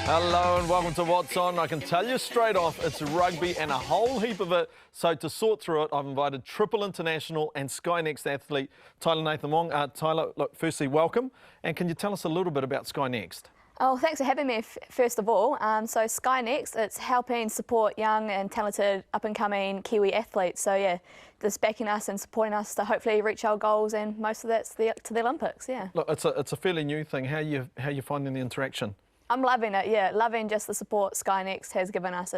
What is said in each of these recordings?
Hello and welcome to What's On. I can tell you straight off, it's rugby and a whole heap of it. So to sort through it, I've invited triple international and SKYNEXT athlete Tyla. Tyla, look, firstly, welcome. And can you tell us a little bit about SKYNEXT? Oh, thanks for having me, first of all. So SKYNEXT, it's helping support young and talented up-and-coming Kiwi athletes. So yeah, just backing us and supporting us to hopefully reach our goals, and most of that's to the Olympics, yeah. Look, it's a fairly new thing. How you finding the interaction? I'm loving it, yeah. Loving just the support SKYNEXT has given us.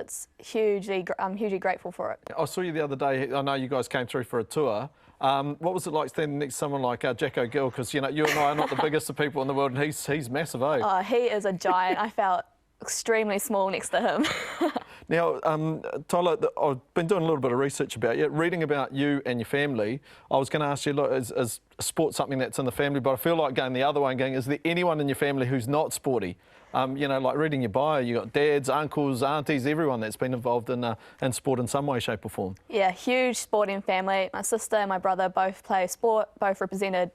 I'm hugely grateful for it. I saw you the other day. I know you guys came through for a tour. What was it like standing next to someone like Jack O'Gill? Because you and I are not the biggest of people in the world, and he's massive, eh? Oh, he is a giant. I felt extremely small next to him. Now, Tyla, I've been doing a little bit of research about you, reading about you and your family. I was going to ask you, look, is sport something that's in the family? But I feel like going the other way and going, is there anyone in your family who's not sporty? Like reading your bio, you've got dads, uncles, aunties, everyone that's been involved in sport in some way, shape or form. Yeah, huge sporting family. My sister and my brother both play sport, both represented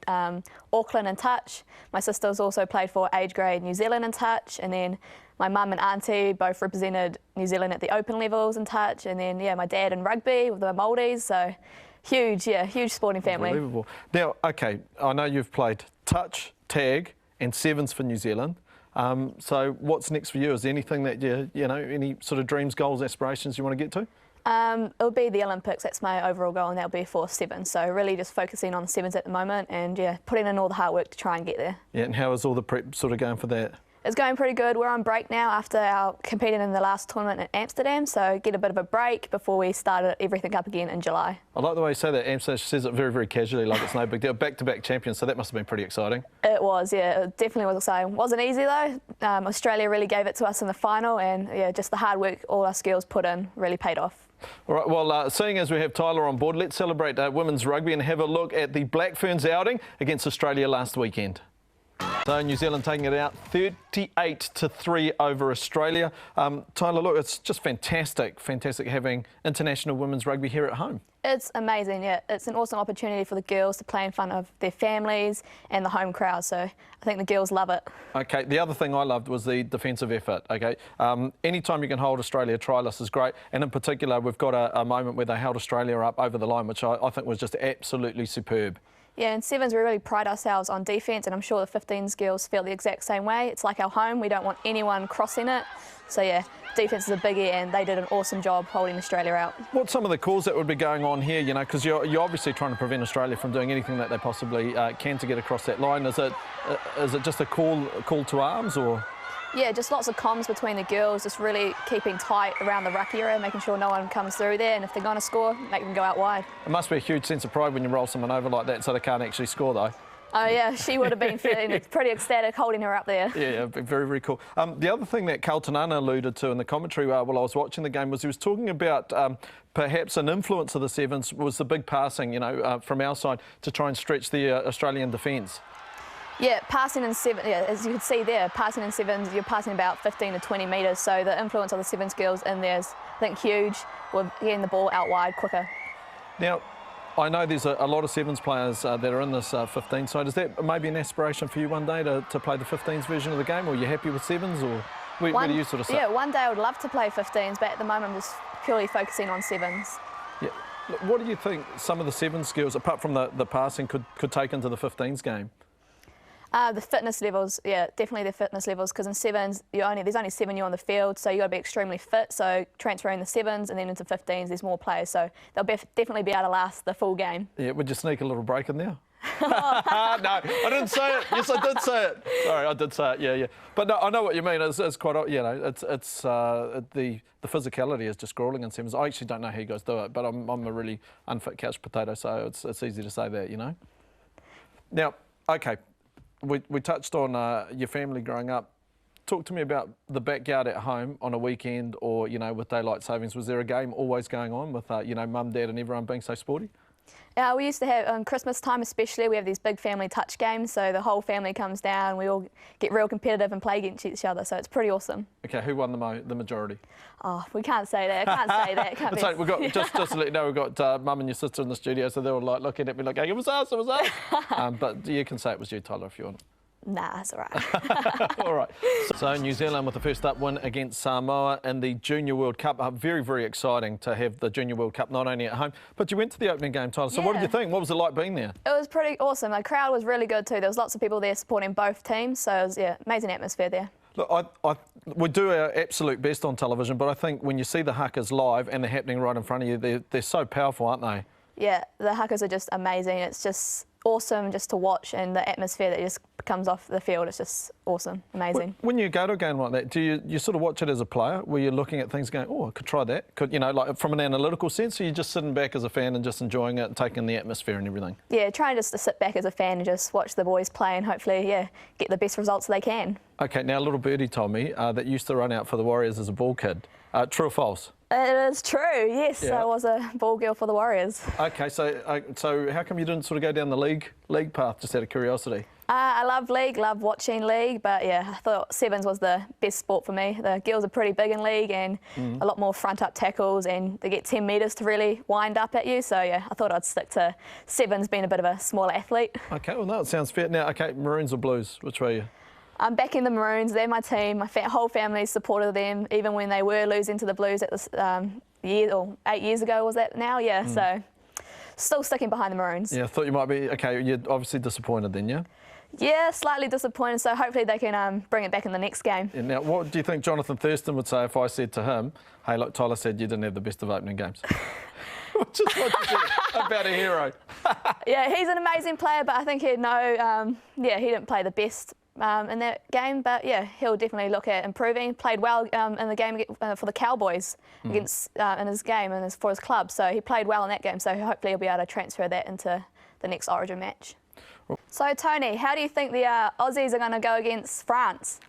Auckland in touch. My sister's also played for age grade New Zealand in touch, and then my mum and auntie both represented New Zealand at the open levels in touch, and then yeah, my dad in rugby with the Māoris, so huge sporting family. Unbelievable. Now, okay, I know you've played touch, tag and sevens for New Zealand. So what's next for you? Is there anything that any sort of dreams, goals, aspirations you want to get to? It'll be the Olympics. That's my overall goal, and that'll be for sevens. So really just focusing on sevens at the moment, and yeah, putting in all the hard work to try and get there. Yeah, and how is all the prep sort of going for that? It's going pretty good. We're on break now after our competing in the last tournament in Amsterdam, so get a bit of a break before we start everything up again in July. I like the way you say that. Amsterdam says it very, very casually, like it's no big deal. Back-to-back champions, so that must have been pretty exciting. It was, yeah. It definitely was exciting. Wasn't easy though. Australia really gave it to us in the final, and yeah, just the hard work, all our skills put in, really paid off. All right, well, seeing as we have Tyla on board, let's celebrate women's rugby and have a look at the Black Ferns outing against Australia last weekend. So New Zealand taking it out 38-3 over Australia. Tyla, look, it's just fantastic having international women's rugby here at home. It's amazing, yeah. It's an awesome opportunity for the girls to play in front of their families and the home crowd, so I think the girls love it. Okay, the other thing I loved was the defensive effort, okay? Anytime you can hold Australia tryless is great, and in particular we've got a moment where they held Australia up over the line, which I think was just absolutely superb. Yeah, in sevens we really pride ourselves on defence, and I'm sure the 15s girls feel the exact same way. It's like our home, we don't want anyone crossing it. So yeah, defence is a biggie, and they did an awesome job holding Australia out. What's some of the calls that would be going on here, because you're obviously trying to prevent Australia from doing anything that they possibly can to get across that line. Is it just a call to arms, or...? Yeah, just lots of comms between the girls, just really keeping tight around the ruck area, making sure no one comes through there, and if they're going to score, make them go out wide. It must be a huge sense of pride when you roll someone over like that so they can't actually score, though. Oh yeah, she would have been feeling pretty ecstatic holding her up there. Yeah, very, very cool. The other thing that Kaltanana alluded to in the commentary while I was watching the game was he was talking about perhaps an influence of the sevens was the big passing, from our side to try and stretch the Australian defence. Yeah, passing in seven, yeah, as you can see there, passing in sevens, you're passing about 15 to 20 metres, so the influence of the sevens girls in there is, I think, huge. We're getting the ball out wide quicker. Now, I know there's a lot of sevens players that are in this 15 side. Is that maybe an aspiration for you one day to play the 15s version of the game, or are you happy with sevens, or where do you sort of sit? Yeah, one day I would love to play 15s, but at the moment I'm just purely focusing on sevens. Yeah. Look, what do you think some of the sevens skills, apart from the passing, could take into the 15s game? The fitness levels, yeah, definitely the fitness levels, because in sevens, there's only 7 you on the field, so you've got to be extremely fit, so transferring the sevens and then into 15s, there's more players, so they'll definitely be able to last the full game. Yeah, would you sneak a little break in there? No, I didn't say it. Yes, I did say it. Sorry, I did say it, yeah. But no, I know what you mean. It's quite, the physicality is just grueling in sevens. I actually don't know how you guys do it, but I'm a really unfit couch potato, so it's easy to say that, Now, okay. We touched on your family growing up. Talk to me about the backyard at home on a weekend or, with daylight savings. Was there a game always going on with, mum, dad and everyone being so sporty? We used to have, on Christmas time especially, we have these big family touch games, so the whole family comes down, we all get real competitive and play against each other, so it's pretty awesome. Okay, who won the majority? Oh, we can't say that, I can't say that. So we've got, just to let you know, we've got mum and your sister in the studio, so they're all like looking at me like, hey, it was us. But you can say it was you, Tyla, if you want. Nah, it's all right. All right. So New Zealand with the first up win against Samoa in the Junior World Cup. Very, very exciting to have the Junior World Cup not only at home, but you went to the opening game, Tyla. So what did you think? What was it like being there? It was pretty awesome. The crowd was really good too. There was lots of people there supporting both teams, so it was amazing atmosphere there. Look, we do our absolute best on television, but I think when you see the Huckers live and they're happening right in front of you, they're so powerful, aren't they? Yeah, the Huckers are just amazing. It's just awesome just to watch, and the atmosphere that just comes off the field is just awesome, amazing. When you go to a game like that, do you sort of watch it as a player, where you're looking at things going, oh, I could try that? Could, you know, like from an analytical sense, or you're just sitting back as a fan and just enjoying it and taking the atmosphere and everything? Yeah, trying just to sit back as a fan and just watch the boys play and hopefully, get the best results they can. OK, now a little birdie told me that you used to run out for the Warriors as a ball kid. True or false? It is true, yes. Yeah. I was a ball girl for the Warriors. OK, so how come you didn't sort of go down the league path, just out of curiosity? I love league, love watching league, but I thought sevens was the best sport for me. The girls are pretty big in league and a lot more front-up tackles, and they get 10 metres to really wind up at you. So, I thought I'd stick to sevens, being a bit of a smaller athlete. OK, well, no, it sounds fair. Now, OK, Maroons or Blues, which way are you? I'm back in the Maroons. They're my team. My whole family supported them, even when they were losing to the Blues at this 8 years ago, was that now? Yeah, so still sticking behind the Maroons. Yeah, I thought you might be. OK, you're obviously disappointed then, yeah? Yeah, slightly disappointed, so hopefully they can bring it back in the next game. Yeah, now, what do you think Jonathan Thurston would say if I said to him, hey, look, Tyla said you didn't have the best of opening games? Which is what you said about a hero. Yeah, he's an amazing player, but I think he'd know, he didn't play the best in that game, but he'll definitely look at improving. Played well in the game for the Cowboys against in his game and for his club, so he played well in that game. So hopefully he'll be able to transfer that into the next Origin match. So Tony, how do you think the Aussies are going to go against France?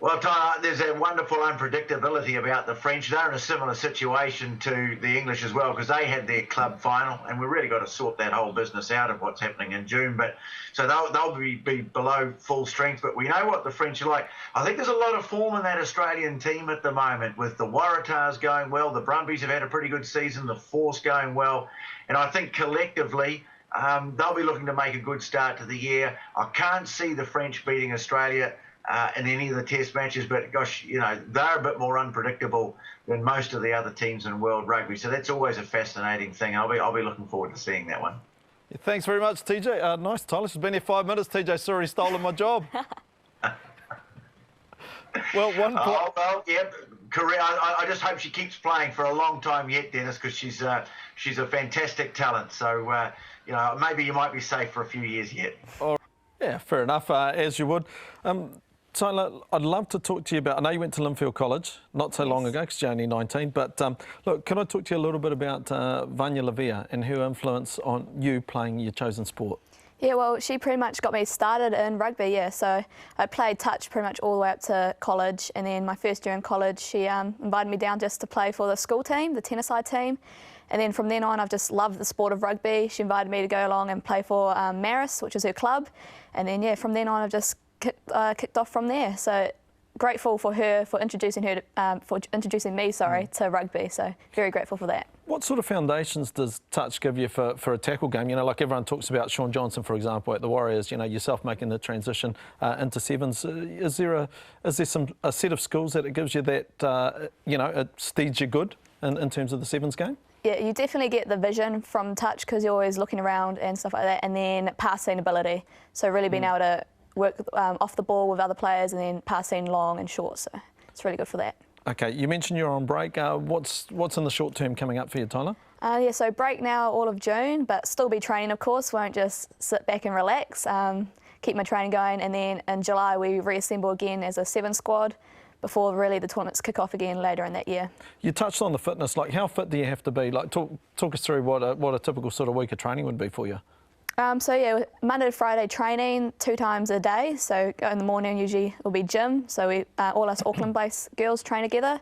Well, Tyla, there's a wonderful unpredictability about the French. They're in a similar situation to the English as well, because they had their club final, and we've really got to sort that whole business out of what's happening in June. But so they'll be below full strength. But we know what the French are like. I think there's a lot of form in that Australian team at the moment, with the Waratahs going well. The Brumbies have had a pretty good season. The Force going well. And I think collectively, they'll be looking to make a good start to the year. I can't see the French beating Australia in any of the test matches, but gosh, they're a bit more unpredictable than most of the other teams in world rugby. So that's always a fascinating thing. I'll be looking forward to seeing that one. Yeah, thanks very much, TJ. Nice, Tyla. She's been here 5 minutes. TJ's already stolen my job. Well, I just hope she keeps playing for a long time yet, Dennis, because she's a fantastic talent. So, maybe you might be safe for a few years yet. Yeah, fair enough, as you would. Tyla, I'd love to talk to you about, I know you went to Linfield College not so long ago, because you're only 19, but look, can I talk to you a little bit about Vanya Lavia and her influence on you playing your chosen sport? Yeah, well, she pretty much got me started in rugby, so I played touch pretty much all the way up to college, and then my first year in college, she invited me down just to play for the school team, the tennis side team, and then from then on, I've just loved the sport of rugby. She invited me to go along and play for Maris, which is her club, and then, from then on, I've just kicked off from there. So grateful for her for introducing me, to rugby. So very grateful for that. What sort of foundations does touch give you for a tackle game? Like everyone talks about Sean Johnson, for example, at the Warriors. Yourself making the transition into sevens. Is there a set of skills that it gives you that it steers you good in terms of the sevens game? Yeah, you definitely get the vision from touch, because you're always looking around and stuff like that, and then passing ability. So really being able to work off the ball with other players and then passing long and short. So it's really good for that. OK, you mentioned you're on break. What's in the short term coming up for you, Tyla? So break now all of June, but still be training, of course. Won't just sit back and relax. Keep my training going, and then in July we reassemble again as a 7 squad before really the tournaments kick off again later in that year. You touched on the fitness. Like, how fit do you have to be? Like, talk us through what a typical sort of week of training would be for you. Monday to Friday training 2 times a day. So in the morning usually it'll be gym. So we all us Auckland-based girls train together.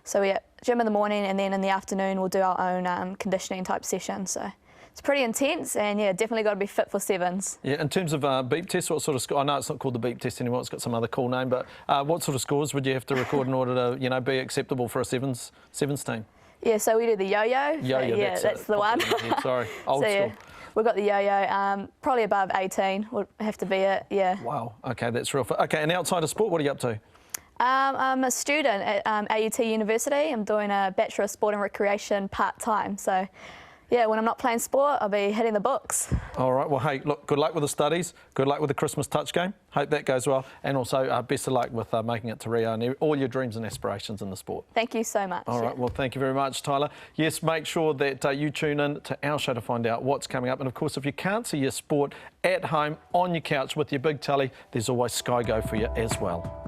So we gym in the morning, and then in the afternoon we'll do our own conditioning type session. So it's pretty intense, and definitely got to be fit for sevens. Yeah, in terms of beep test, what sort of score? I know it's not called the beep test anymore; it's got some other cool name. But what sort of scores would you have to record in order to be acceptable for a sevens team? Yeah, so we do the yo-yo. Yo-yo, that's the one. Sorry, old school. We've got the yo-yo, probably above 18 would have to be it, yeah. Wow, okay, that's real. Okay, and outside of sport, what are you up to? I'm a student at AUT University. I'm doing a Bachelor of Sport and Recreation part-time. So, yeah, when I'm not playing sport, I'll be hitting the books. All right, well, hey, look, good luck with the studies. Good luck with the Christmas touch game. Hope that goes well. And also, best of luck with making it to Rio and all your dreams and aspirations in the sport. Thank you so much. All right, well, thank you very much, Tyla. Yes, make sure that you tune in to our show to find out what's coming up. And, of course, if you can't see your sport at home on your couch with your big telly, there's always Sky Go for you as well.